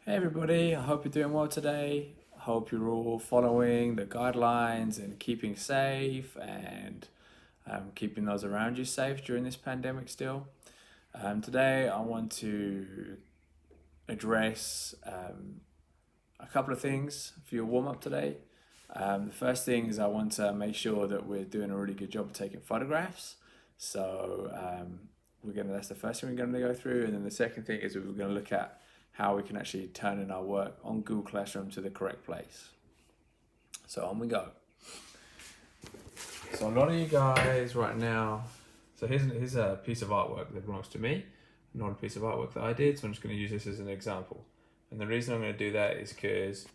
Hey everybody, I hope you're doing well today. I hope you're all following the guidelines and keeping safe and keeping those around you safe during this pandemic still. Today I want to address a couple of things for your warm up today. The first thing is I want to make sure that we're doing a really good job of taking photographs. So that's the first thing we're going to go through, and then the second thing is we're going to look at how we can actually turn in our work on Google Classroom to the correct place. So on we go. So a lot of you guys right now, so here's a piece of artwork that belongs to me, not a piece of artwork that I did, so I'm just going to use this as an example. And the reason I'm going to do that is because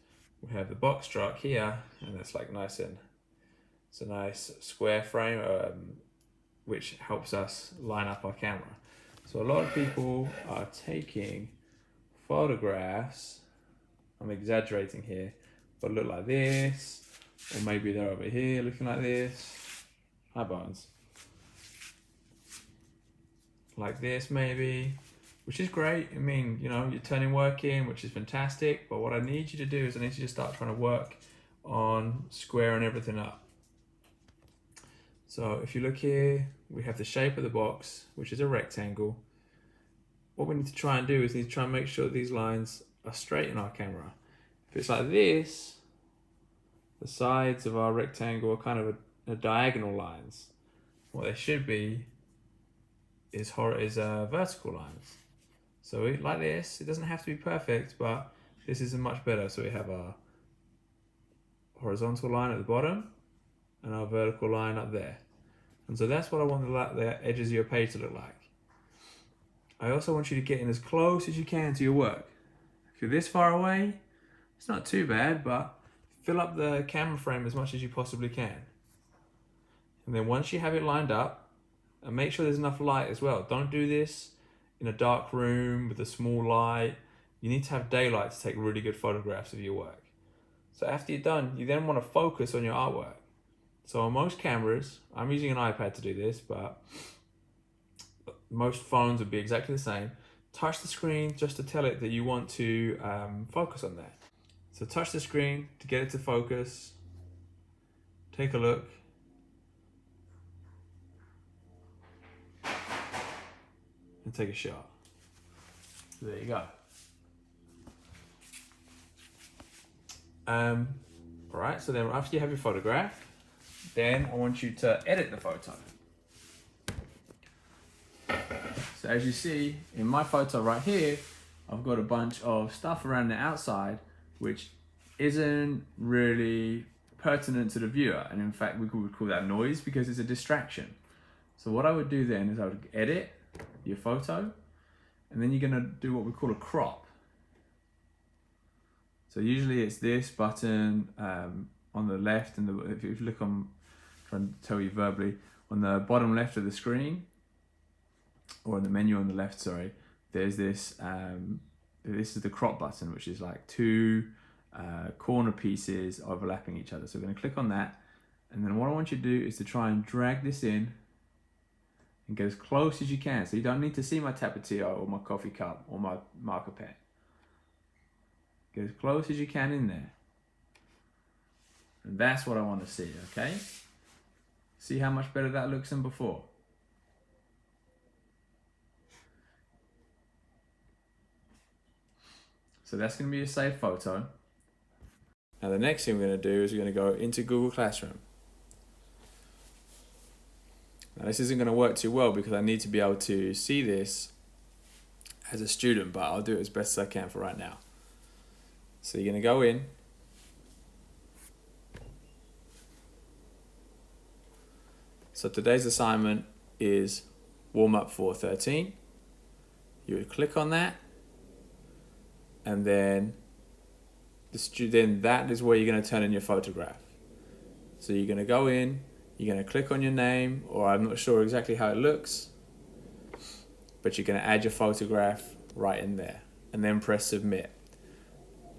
we have the box truck here, and it's like it's a nice square frame, which helps us line up our camera. So a lot of people are taking photographs, I'm exaggerating here, but look like this, or maybe they're over here looking like this. Hi Bones. Like this maybe, which is great. I mean, you're turning work in, which is fantastic, but what I need you to do is I need you to start trying to work on squaring everything up. So if you look here, we have the shape of the box, which is a rectangle. What we need to try and do is need to try and make sure these lines are straight in our camera. If it's like this, the sides of our rectangle are kind of a diagonal lines. What they should be is vertical lines. So like this, it doesn't have to be perfect, but this is much better. So we have our horizontal line at the bottom and our vertical line up there. And so that's what I want the edges of your page to look like. I also want you to get in as close as you can to your work. If you're this far away, it's not too bad, but fill up the camera frame as much as you possibly can. And then once you have it lined up, and make sure there's enough light as well. Don't do this in a dark room with a small light. You need to have daylight to take really good photographs of your work. So after you're done, you then want to focus on your artwork. So on most cameras, I'm using an iPad to do this, but most phones would be exactly the same. Touch the screen just to tell it that you want to focus on that. So touch the screen to get it to focus. Take a look. And take a shot. So there you go. Alright, so then after you have your photograph, then I want you to edit the photo. So as you see in my photo right here, I've got a bunch of stuff around the outside which isn't really pertinent to the viewer, and in fact we would call that noise because it's a distraction. So what I would do then is I would edit your photo, and then you're going to do what we call a crop. So usually it's this button on the left, and if you look on, trying to tell you verbally, on the bottom left of the screen, or in the menu on the left, sorry, there's this, this is the crop button, which is like two corner pieces overlapping each other. So we're going to click on that, and then what I want you to do is to try and drag this in and get as close as you can. So you don't need to see my Tapatio or my coffee cup or my marker pen. Get as close as you can in there. And that's what I want to see, okay? See how much better that looks than before? So that's going to be a saved photo. Now the next thing we're going to do is we're going to go into Google Classroom. Now this isn't going to work too well because I need to be able to see this as a student, but I'll do it as best as I can for right now. So you're going to go in. So today's assignment is warm up for 13. You would click on that, and then that is where you're going to turn in your photograph. So you're going to go in, you're going to click on your name, or I'm not sure exactly how it looks, but you're going to add your photograph right in there, and then press submit.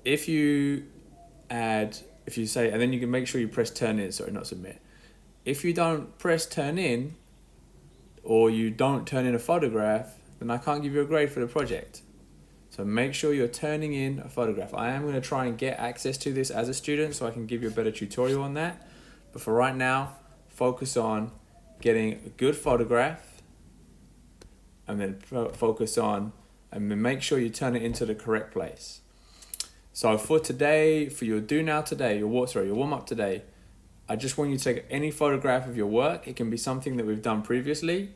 If you say, and then you can make sure you press turn in, sorry, not submit. If you don't press turn in, or you don't turn in a photograph, then I can't give you a grade for the project. So make sure you're turning in a photograph. I am going to try and get access to this as a student so I can give you a better tutorial on that. But for right now, focus on getting a good photograph, and then focus on, and then make sure you turn it into the correct place. So for today, for your do now today, your warm up today, I just want you to take any photograph of your work. It can be something that we've done previously,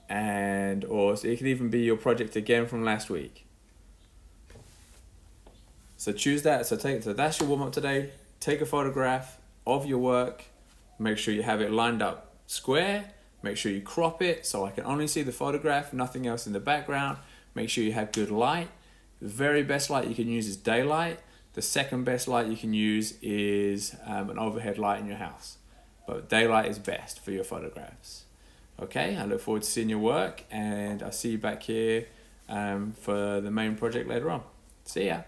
or it could even be your project again from last week. So choose that. So that's your warm up today. Take a photograph of your work. Make sure you have it lined up square. Make sure you crop it so I can only see the photograph, nothing else in the background. Make sure you have good light. The very best light you can use is daylight. The second best light you can use is an overhead light in your house. But daylight is best for your photographs. Okay, I look forward to seeing your work, and I'll see you back here for the main project later on. See ya.